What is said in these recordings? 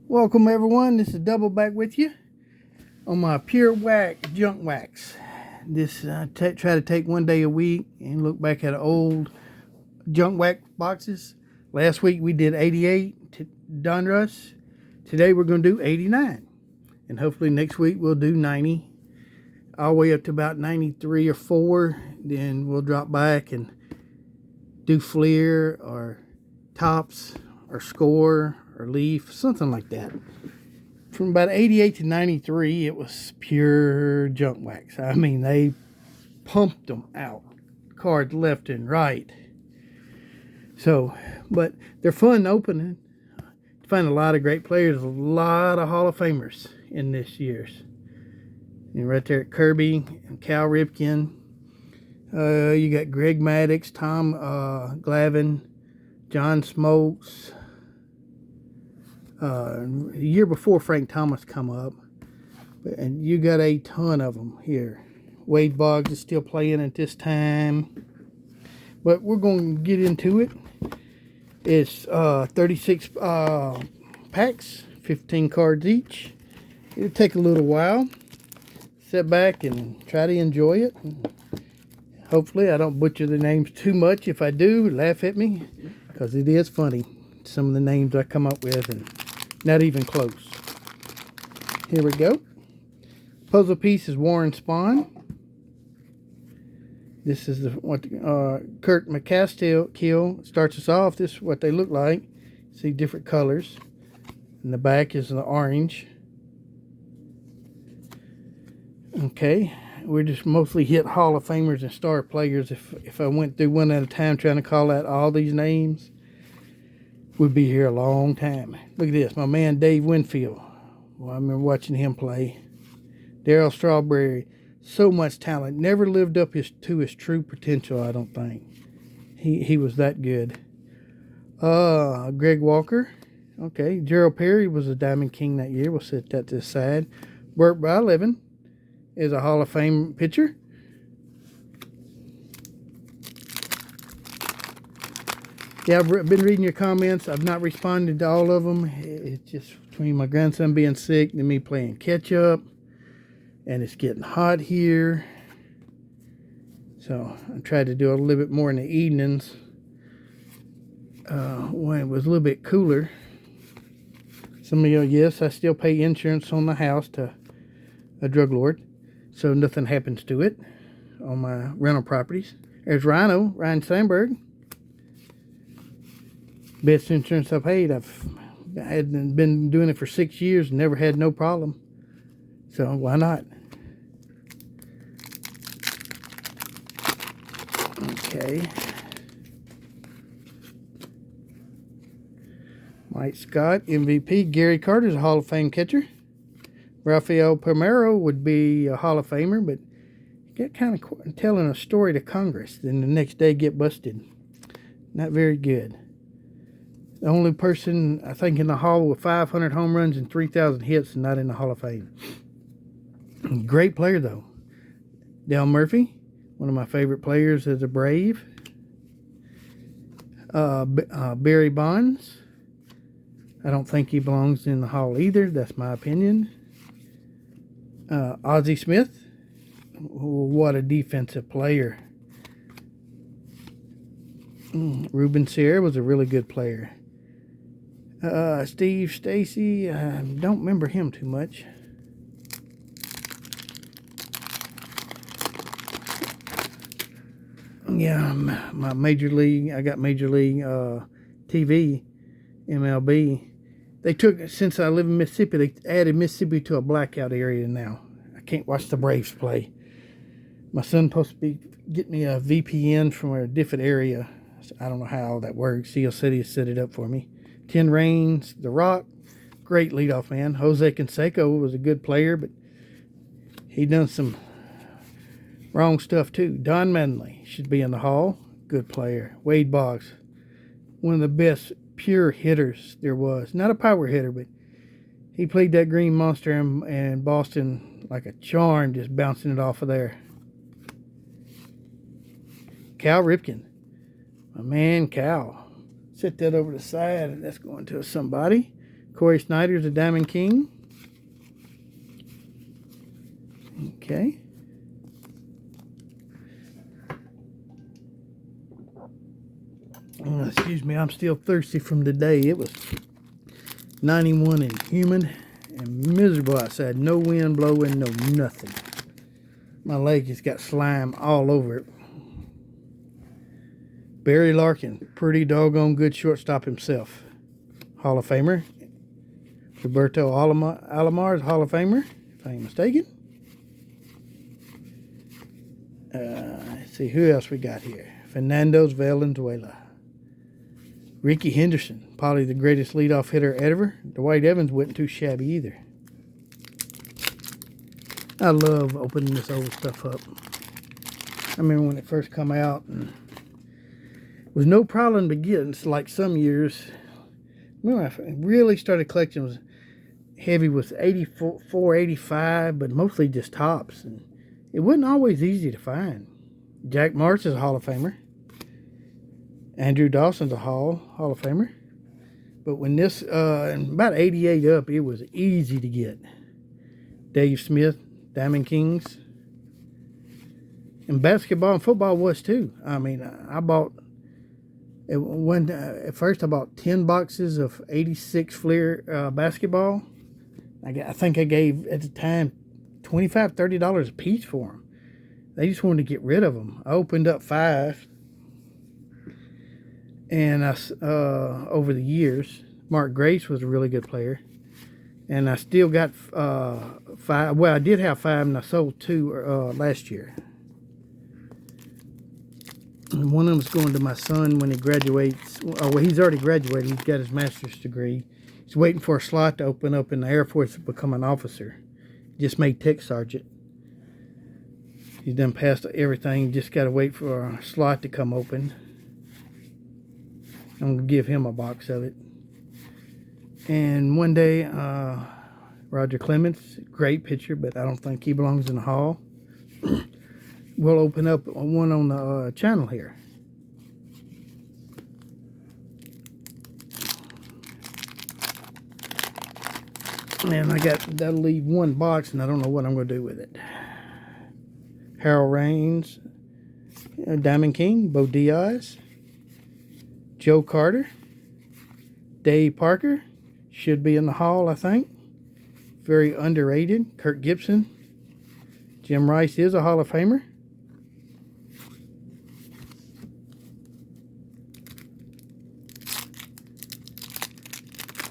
Welcome everyone, this is Double back with you on my Pure Wax Junk Wax. This try to take one day a week and look back at old junk wax boxes. Last week we did 88 Donruss. Today we're going to do 89. And hopefully next week we'll do 90. All the way up to about 93 or 4. Then we'll drop back and do Fleer or Tops or Score or Leaf, something like that. From about 88 to 93, it was pure junk wax. I mean, they pumped them out, cards left and right. So, but they're fun opening. You find a lot of great players, a lot of Hall of Famers in this year's. And right there at Kirby and Cal Ripken. You got Greg Maddux, Tom Glavine, John Smoltz. The year before Frank Thomas come up, and you got a ton of them here. Wade Boggs is still playing at this time, but we're going to get into it. It's 36 packs, 15 cards each. It'll take a little while. Sit back and try to enjoy it. Hopefully I don't butcher the names too much. If I do, laugh at me, because it is funny, some of the names I come up with, and not even close. Here we go. Puzzle piece is Warren Spahn. This is what Kurt McCaskill starts us off. This is what they look like. See different colors. And the back is the orange. Okay. We just mostly hit Hall of Famers and star players. If I went through one at a time trying to call out all these names, we'd be here a long time. Look at this, my man Dave Winfield. Well, I remember watching him play. Darryl Strawberry, so much talent. Never lived up to his true potential, I don't think. He was that good. Greg Walker. Okay, Gerald Perry was a Diamond King that year. We'll set that to the side. Burt Blyleven is a Hall of Fame pitcher. Yeah, I've been reading your comments. I've not responded to all of them. It's just between my grandson being sick and me playing catch up. And it's getting hot here. So I tried to do a little bit more in the evenings when it was a little bit cooler. Some of you, yes, I still pay insurance on the house to a drug lord, so nothing happens to it on my rental properties. There's Ryan Sandberg. Best insurance I've paid. I had been doing it for 6 years, never had no problem. So why not? Okay. Mike Scott, MVP. Gary Carter's a Hall of Fame catcher. Rafael Palmeiro would be a Hall of Famer, but get kind of telling a story to Congress, then the next day get busted. Not very good. The only person, I think, in the Hall with 500 home runs and 3,000 hits and not in the Hall of Fame. Great player, though. Dale Murphy, one of my favorite players as a Brave. Barry Bonds. I don't think he belongs in the Hall either. That's my opinion. Ozzie Smith. What a defensive player. Ruben Sierra was a really good player. Steve Stacy, I don't remember him too much. Yeah, my Major League, I got Major League TV, MLB. They took, since I live in Mississippi, they added Mississippi to a blackout area now. I can't watch the Braves play. My son's supposed to be getting me a VPN from a different area. I don't know how that works. Seal City set it up for me. Ken Raines, The Rock, great leadoff man. Jose Canseco was a good player, but he done some wrong stuff too. Don Manley should be in the Hall. Good player. Wade Boggs, one of the best pure hitters there was. Not a power hitter, but he played that green monster in Boston like a charm, just bouncing it off of there. Cal Ripken. My man Cal. Set that over the side, and that's going to somebody. Corey Snyder's a Diamond King. Okay. Excuse me, I'm still thirsty from today. It was 91 and humid and miserable outside. No wind blowing, no nothing. My leg has got slime all over it. Barry Larkin, pretty doggone good shortstop himself. Hall of Famer. Roberto Alomar is Hall of Famer, if I ain't mistaken. Let's see, who else we got here? Fernando Valenzuela. Ricky Henderson, probably the greatest leadoff hitter ever. Dwight Evans wasn't too shabby either. I love opening this old stuff up. I remember when it first come out, and it was no problem to get. It's like some years. When I really started collecting, was heavy with 84, 85, but mostly just tops. And it wasn't always easy to find. Jack March is a Hall of Famer. Andrew Dawson's a Hall of Famer. But when this, about 88 up, it was easy to get. Dave Smith, Diamond Kings. And basketball and football was too. I mean, I bought, at first I bought 10 boxes of 86 Fleer basketball. I think I gave, at the time, $25, $30 a piece for them. They just wanted to get rid of them. I opened up 5. And over the years, Mark Grace was a really good player. And I still got 5. Well, I did have 5, and I sold 2 last year. And one of them's going to my son when he graduates. Oh, well, he's already graduated. He's got his master's degree. He's waiting for a slot to open up in the Air Force to become an officer. Just made tech sergeant. He's done passed everything. Just got to wait for a slot to come open. I'm going to give him a box of it. And one day, Roger Clemens, great pitcher, but I don't think he belongs in the Hall. We'll open up one on the channel here. And that'll leave 1 box, and I don't know what I'm going to do with it. Harold Raines, Diamond King, Bo Diaz, Joe Carter, Dave Parker, should be in the Hall, I think. Very underrated. Kirk Gibson. Jim Rice is a Hall of Famer.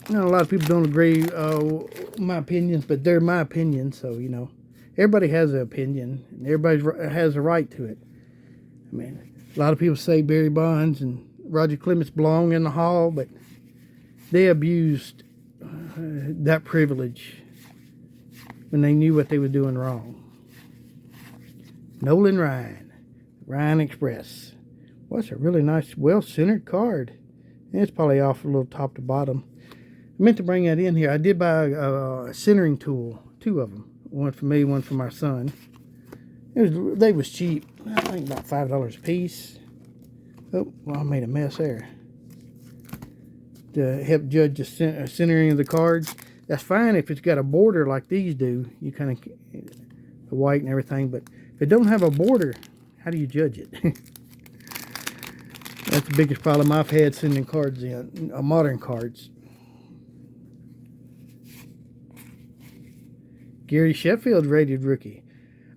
Now, a lot of people don't agree with my opinions, but they're my opinions, so, you know. Everybody has an opinion, and everybody has a right to it. I mean, a lot of people say Barry Bonds and Roger Clemens belong in the Hall, but they abused that privilege when they knew what they were doing wrong. Nolan Ryan Express. Well, that's a really nice, well-centered card. And it's probably off a little top to bottom. I meant to bring that in here. I did buy a centering tool, 2 of them. One for me, one for my son. They was cheap. I think about $5 a piece. Oh, well, I made a mess there. To help judge the centering of the cards. That's fine if it's got a border like these do. You kind of, the white and everything. But if it don't have a border, how do you judge it? That's the biggest problem I've had sending cards in, modern cards. Gary Sheffield rated rookie.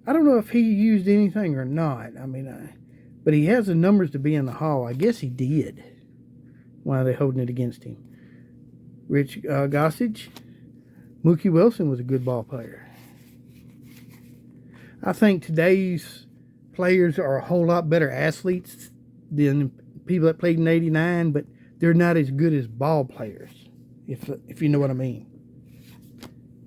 I don't know if he used anything or not. I mean, but he has the numbers to be in the Hall. I guess he did. Why are they holding it against him? Rich Gossage. Mookie Wilson was a good ball player. I think today's players are a whole lot better athletes than people that played in '89, but they're not as good as ball players, if you know what I mean.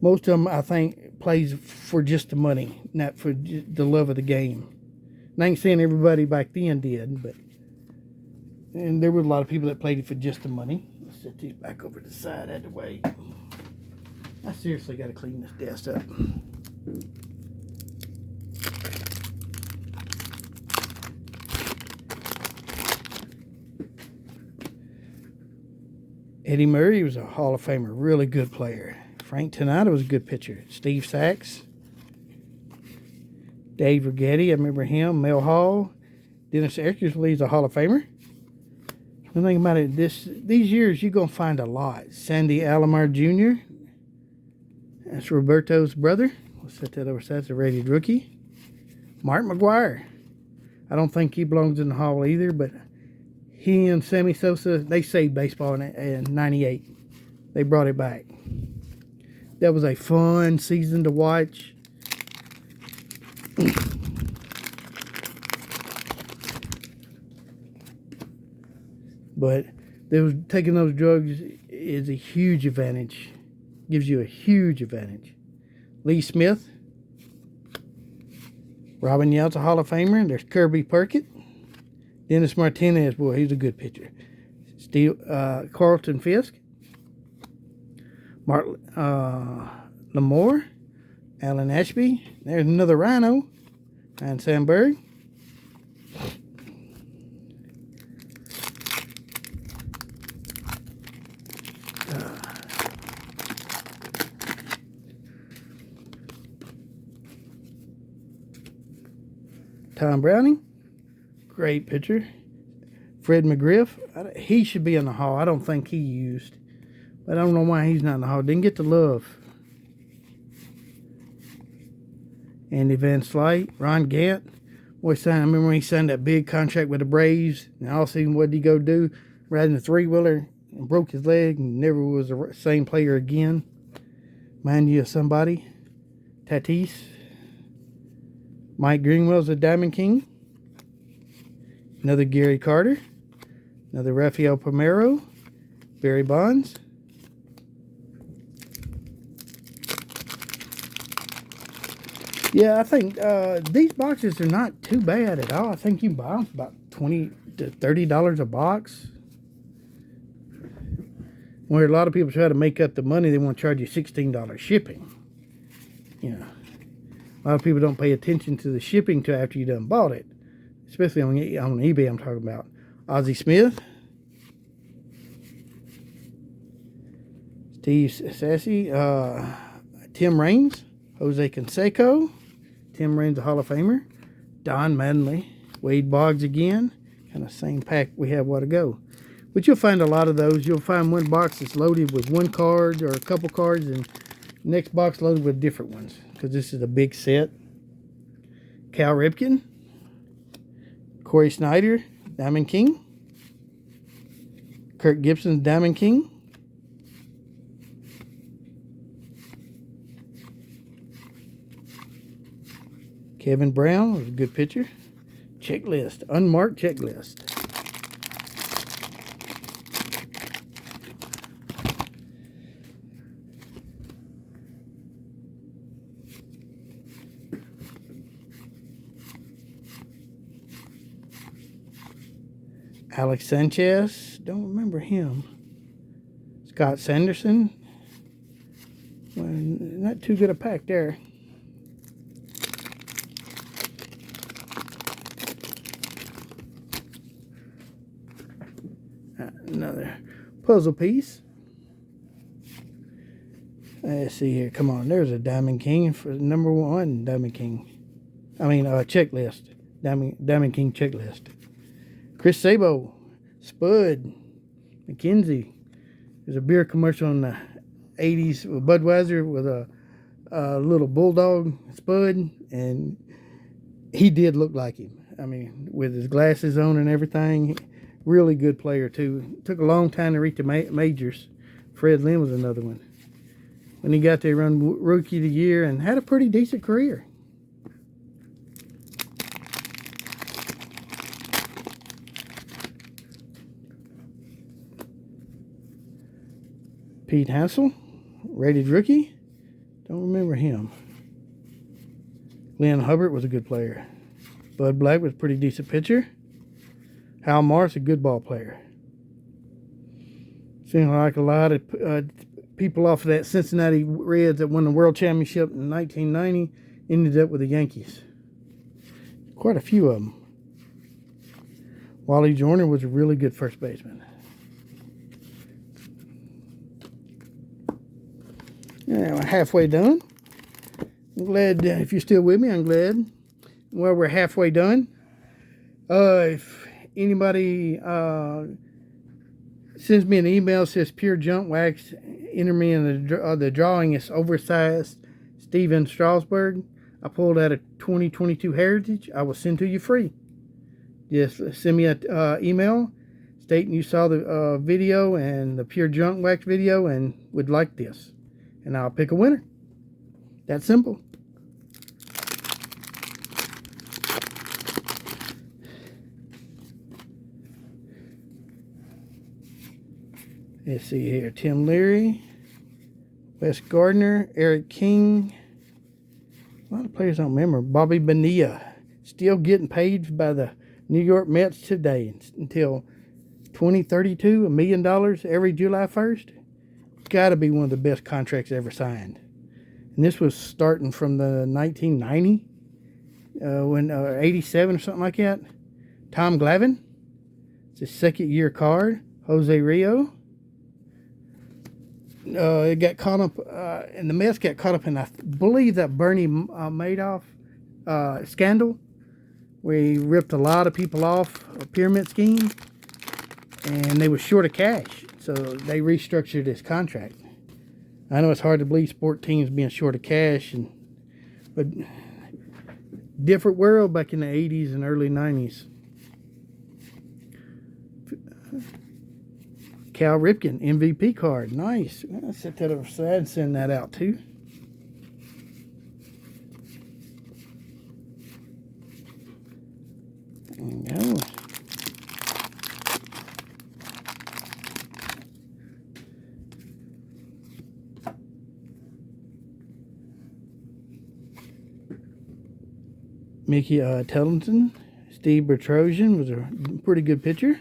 Most of them, I think, plays for just the money, not for the love of the game. And I ain't saying everybody back then did, but and there were a lot of people that played it for just the money. Let's set these back over to the side out of the way. I seriously got to clean this desk up. Eddie Murray was a Hall of Famer, really good player. Frank Tanada was a good pitcher. Steve Sachs. Dave Rigetti, I remember him. Mel Hall. Dennis Eckersley's a Hall of Famer. One thing about it, these years, you're going to find a lot. Sandy Alomar Jr. That's Roberto's brother. We'll set that over. That's a rated rookie. Mark McGuire. I don't think he belongs in the Hall either, but he and Sammy Sosa, they saved baseball in 98. They brought it back. That was a fun season to watch. But taking those drugs is a huge advantage. Gives you a huge advantage. Lee Smith. Robin Yount's a Hall of Famer. There's Kirby Puckett. Dennis Martinez, boy, he's a good pitcher. Carlton Fisk. Mark Lamore. Alan Ashby. There's another Rhino. And Sandberg. Tom Browning, great pitcher. Fred McGriff, he should be in the Hall. I don't think he used, but I don't know why he's not in the Hall. Didn't get the love. Andy Van Slyke, Ron Gant. Boy, I remember when he signed that big contract with the Braves, and all of a sudden, what did he go do? Riding a three-wheeler and broke his leg and never was the same player again. Mind you of somebody. Tatis. Mike Greenwell's a Diamond King. Another Gary Carter. Another Rafael Palmeiro. Barry Bonds. Yeah, I think these boxes are not too bad at all. I think you can buy them for about $20 to $30 a box. Where a lot of people try to make up the money, they want to charge you $16 shipping. You know. A lot of people don't pay attention to the shipping till after you done bought it. Especially on eBay, I'm talking about. Ozzie Smith. Steve Sassy. Tim Raines. Jose Canseco. Tim Raines, a Hall of Famer. Don Mattingly. Wade Boggs again. Kind of same pack we had a while ago. But you'll find a lot of those. You'll find one box that's loaded with one card or a couple cards, and the next box loaded with different ones. Because this is a big set. Cal Ripken. Corey Snyder, Diamond King. Kirk Gibson, Diamond King. Kevin Brown was a good pitcher. Checklist, unmarked checklist. Alex Sanchez, don't remember him. Scott Sanderson, well, not too good a pack there. Another puzzle piece. Let's see here. Come on, there's a Diamond King for number one. Diamond King. I mean, checklist. Diamond King checklist. Chris Sabo, Spud, McKenzie. There's a beer commercial in the 80s with Budweiser with a little bulldog, Spud, and he did look like him. I mean, with his glasses on and everything. Really good player, too. Took a long time to reach the majors. Fred Lynn was another one. When he got there, run Rookie of the Year and had a pretty decent career. Pete Hansel, rated rookie. Don't remember him. Glenn Hubbard was a good player. Bud Black was a pretty decent pitcher. Hal Morris, a good ball player. Seems like a lot of people off of that Cincinnati Reds that won the World Championship in 1990 ended up with the Yankees. Quite a few of them. Wally Joyner was a really good first baseman. Yeah, we're halfway done. I'm glad if you're still with me. I'm glad. Well, we're halfway done. If anybody sends me an email, says pure junk wax, enter me in the drawing. It's oversized Steven Strasburg. I pulled out a 2022 Heritage. I will send to you free. Just send me an email stating you saw the video and the pure junk wax video and would like this, and I'll pick a winner. That simple. Let's see here. Tim Leary, Wes Gardner, Eric King. A lot of players I don't remember. Bobby Bonilla. Still getting paid by the New York Mets today until 2032. $1 million every July 1st. Got to be one of the best contracts ever signed. And this was starting from the 1990, 87 or something like that. Tom Glavine. It's his second year card. Jose Rio. It got caught up, and the Mets got caught up in, I believe, that Bernie Madoff scandal, where he ripped a lot of people off a pyramid scheme, and they were short of cash, so they restructured his contract. I know it's hard to believe sport teams being short of cash, but different world back in the 80s and early 90s. Cal Ripken, MVP card. Nice. I'll set that aside and send that out too. There you go. Mickey Tellington. Steve Bertrosian was a pretty good pitcher.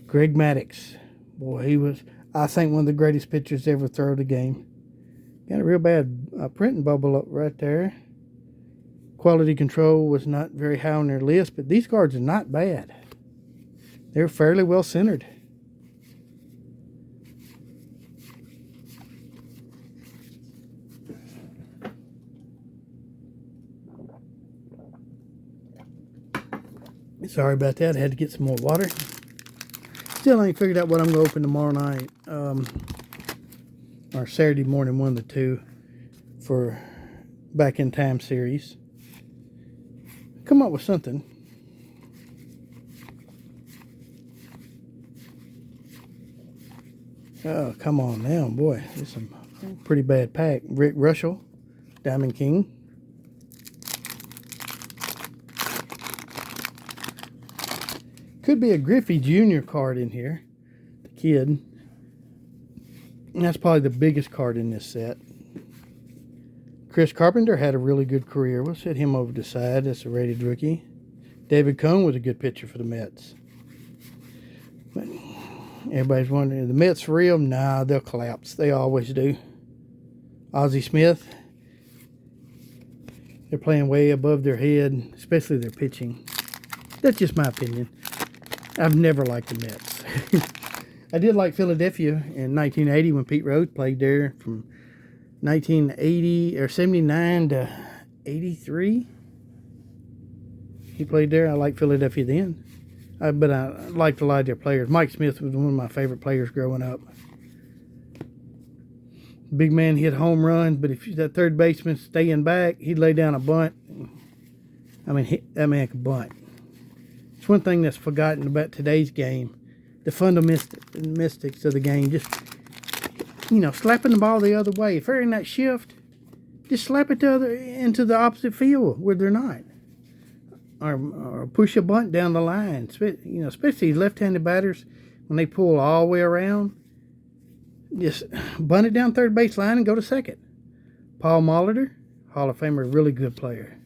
Greg Maddux. Boy, he was, I think, one of the greatest pitchers to ever throw the game. Got a real bad printing bubble up right there. Quality control was not very high on their list, but these cards are not bad. They're fairly well centered. Sorry about that. I had to get some more water. Still ain't figured out what I'm going to open tomorrow night. Or Saturday morning, one of the two, for Back in Time series. Come up with something. Oh, come on now, boy. This is a pretty bad pack. Rick Russell, Diamond King. Could be a Griffey Jr. card in here. The kid. And that's probably the biggest card in this set. Chris Carpenter had a really good career. We'll set him over to the side. That's a rated rookie. David Cohn was a good pitcher for the Mets. But everybody's wondering, the Mets for real? Nah, they'll collapse. They always do. Ozzie Smith. They're playing way above their head, especially their pitching. That's just my opinion. I've never liked the Mets. I did like Philadelphia in 1980 when Pete Rose played there from 1980 or 79 to 83. He played there. I liked Philadelphia then. But I liked a lot of their players. Mike Smith was one of my favorite players growing up. Big man hit home runs, but if that third baseman staying back, he'd lay down a bunt. I mean, that man could bunt. It's one thing that's forgotten about today's game. The fundamentals of the game. Just, slapping the ball the other way. If they're in that shift, just slap it into the opposite field where they're not. Or push a bunt down the line. Especially left-handed batters, when they pull all the way around, just bunt it down third base line and go to second. Paul Molitor, Hall of Famer, really good player.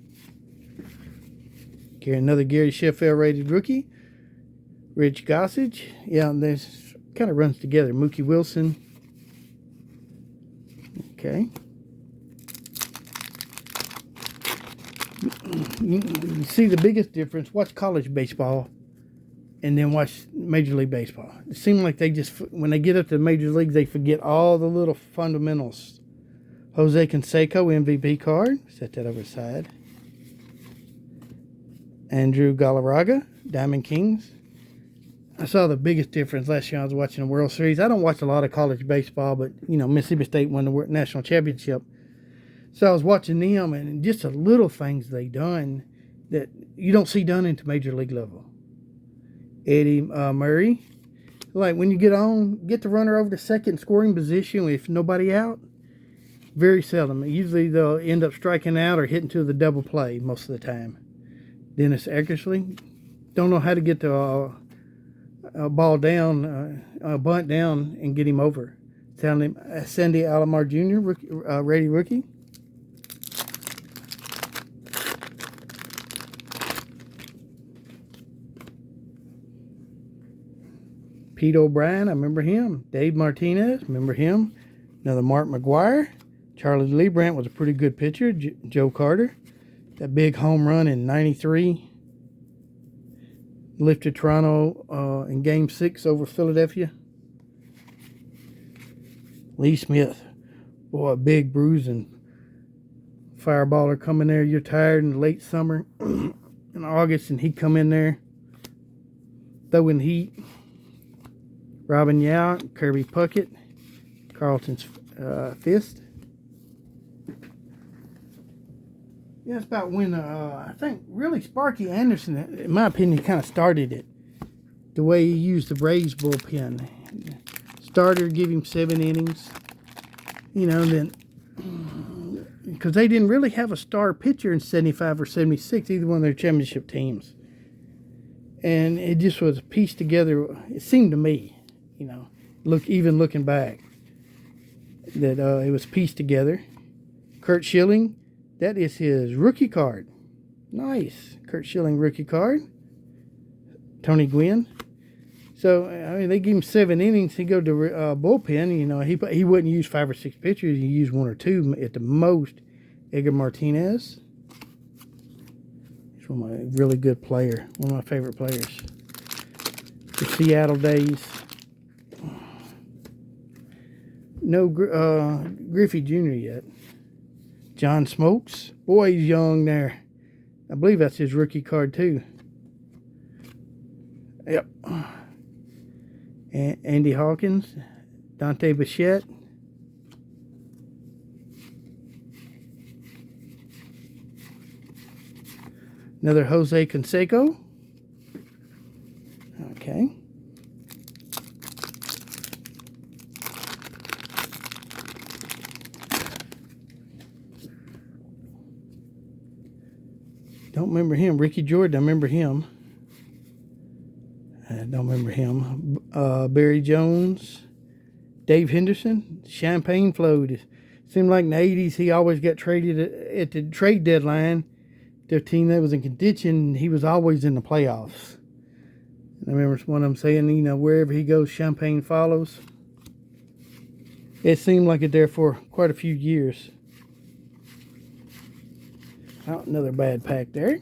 Another Gary Sheffield rated rookie. Rich Gossage. Yeah, this kind of runs together. Mookie Wilson. Okay. You see the biggest difference. Watch college baseball. and then watch Major League Baseball. It seems like they just, when they get up to the major leagues, they forget all the little fundamentals. Jose Canseco MVP card. Set that over the side. Andrew Galarraga, Diamond Kings. I saw the biggest difference last year I was watching the World Series. I don't watch a lot of college baseball, but, you know, Mississippi State won the national championship. So I was watching them, and just the little things they done that you don't see done into major league level. Eddie Murray. Like, when you get the runner over to second scoring position with nobody out, very seldom. Usually they'll end up striking out or hitting to the double play most of the time. Dennis Eckersley. Don't know how to get the ball down, bunt down, and get him over. Sandy Alomar Jr., ready rookie. Pete O'Brien, I remember him. Dave Martinez, remember him. Another Mark McGuire. Charlie Lee Brandt was a pretty good pitcher. Joe Carter. That big home run in '93. Lifted Toronto in Game 6 over Philadelphia. Lee Smith. Boy, a big bruising fireballer coming there. You're tired in the late summer in August, and he'd come in there throwing heat. Robin Yao, Kirby Puckett, Carlton's Fist. Yeah, that's about when I think really Sparky Anderson, in my opinion, kind of started it. The way he used the Braves bullpen. Starter, give him 7 innings. You know, then because they didn't really have a star pitcher in 75 or 76, either one of their championship teams. And it just was pieced together, it seemed to me, you know, looking back, that it was pieced together. Kurt Schilling, that is his rookie card. Nice. Kurt Schilling rookie card. Tony Gwynn. So, I mean, they give him 7 innings. He go to bullpen. You know, he wouldn't use 5 or 6 pitchers. He used 1 or 2 at the most. Edgar Martinez. He's one of my really good player. One of my favorite players. The Seattle days. No Griffey Jr. yet. John Smokes. Boy, he's young there. I believe that's his rookie card, too. Yep. Andy Hawkins. Dante Bichette. Another Jose Canseco. Okay. Don't remember him. Ricky Jordan, I remember him. I don't remember him. Barry Jones. Dave Henderson. Champagne flowed. It seemed like in the 80s he always got traded at the trade deadline. Their team that was in contention, he was always in the playoffs. I remember one of them saying, you know, wherever he goes, champagne follows. It seemed like it there for quite a few years. Oh, another bad pack there.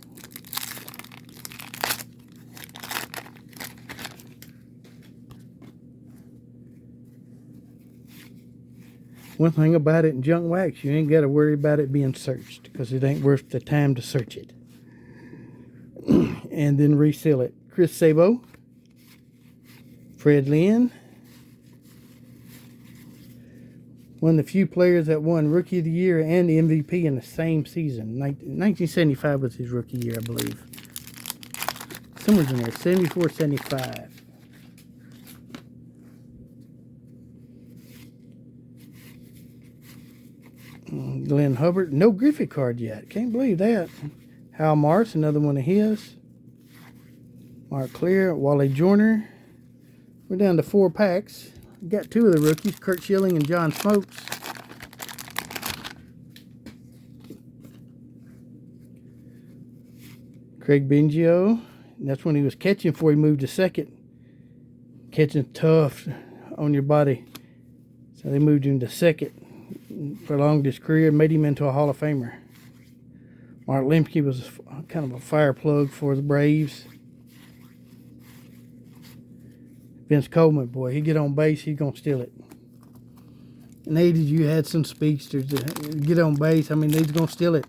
One thing about it in junk wax, you ain't got to worry about it being searched because it ain't worth the time to search it. And then reseal it. Chris Sabo. Fred Lynn. One of the few players that won Rookie of the Year and the MVP in the same season. 1975 was his rookie year, I believe. Somewhere's in there. 74, 75. Glenn Hubbard. No Griffey card yet. Can't believe that. Hal Marsh, another one of his. Mark Clear. Wally Joyner. We're down to 4 packs. Got 2 of the rookies, Kurt Schilling and John Smokes. Craig Biggio. That's when he was catching before he moved to second. Catching tough on your body. So they moved him to second. Prolonged his career, made him into a Hall of Famer. Mark Lemke was kind of a fire plug for the Braves. Vince Coleman, boy, he get on base, he's going to steal it. In the 80s, you had some speedsters that get on base. I mean, they's going to steal it.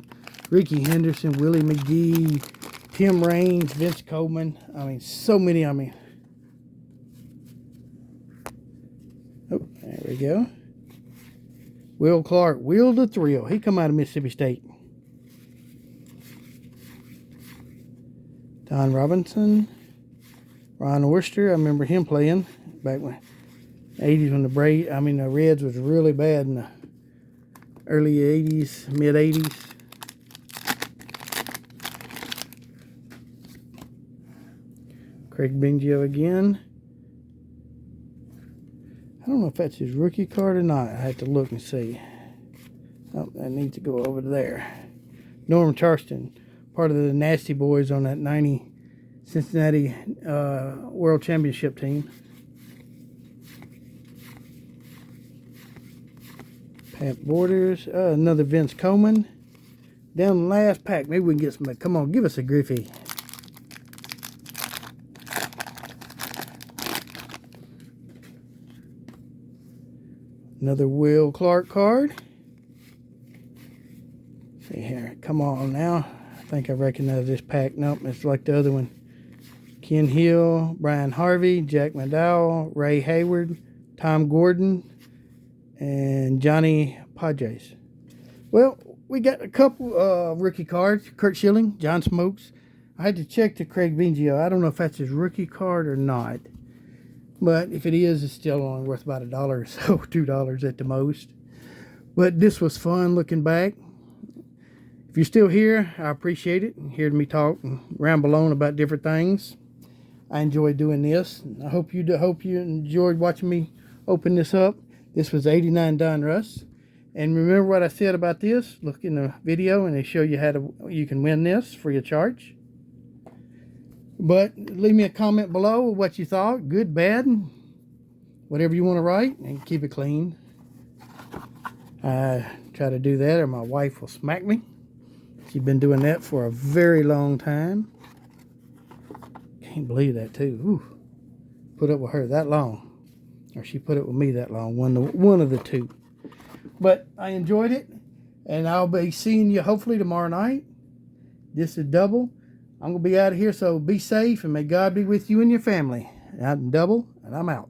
Ricky Henderson, Willie McGee, Tim Raines, Vince Coleman. I mean, so many. I mean, oh, there we go. Will Clark, Will the Thrill. He come out of Mississippi State. Don Robinson, Ron Orster. I remember him playing back when 80s when the Reds was really bad in the early 80s, mid 80s. Craig Biggio again. I don't know if that's his rookie card or not. I have to look and see. Oh, that needs to go over there. Norm Charleston, part of the Nasty Boys on that 90 Cincinnati World Championship team. Pat Borders, another Vince Coleman. Down the last pack, maybe we can get some. Come on, give us a Griffey. Another Will Clark card. See here, come on now. I think I recognize this pack. Nope, it's like the other one. Ken Hill, Brian Harvey, Jack McDowell, Ray Hayward, Tom Gordon, and Johnny Padres. Well, we got a couple rookie cards. Kurt Schilling, John Smokes. I had to check the Craig Biggio. I don't know if that's his rookie card or not. But if it is, it's still only worth about $1 or so, $2 at the most. But this was fun looking back. If you're still here, I appreciate it. Hearing me talk and ramble on about different things. I enjoy doing this. I hope you enjoyed watching me open this up. This was 89 Donruss. And remember what I said about this? Look in the video and they show you how you can win this free of charge. But leave me a comment below what you thought, good, bad, whatever you want to write, and keep it clean. I try to do that or my wife will smack me. She's been doing that for a very long time. Can't believe that too. Ooh. Put up with her that long. Or she put up with me that long. One of the two. But I enjoyed it. And I'll be seeing you hopefully tomorrow night. This is Double. I'm going to be out of here, so be safe and may God be with you and your family. I'm Double, and I'm out.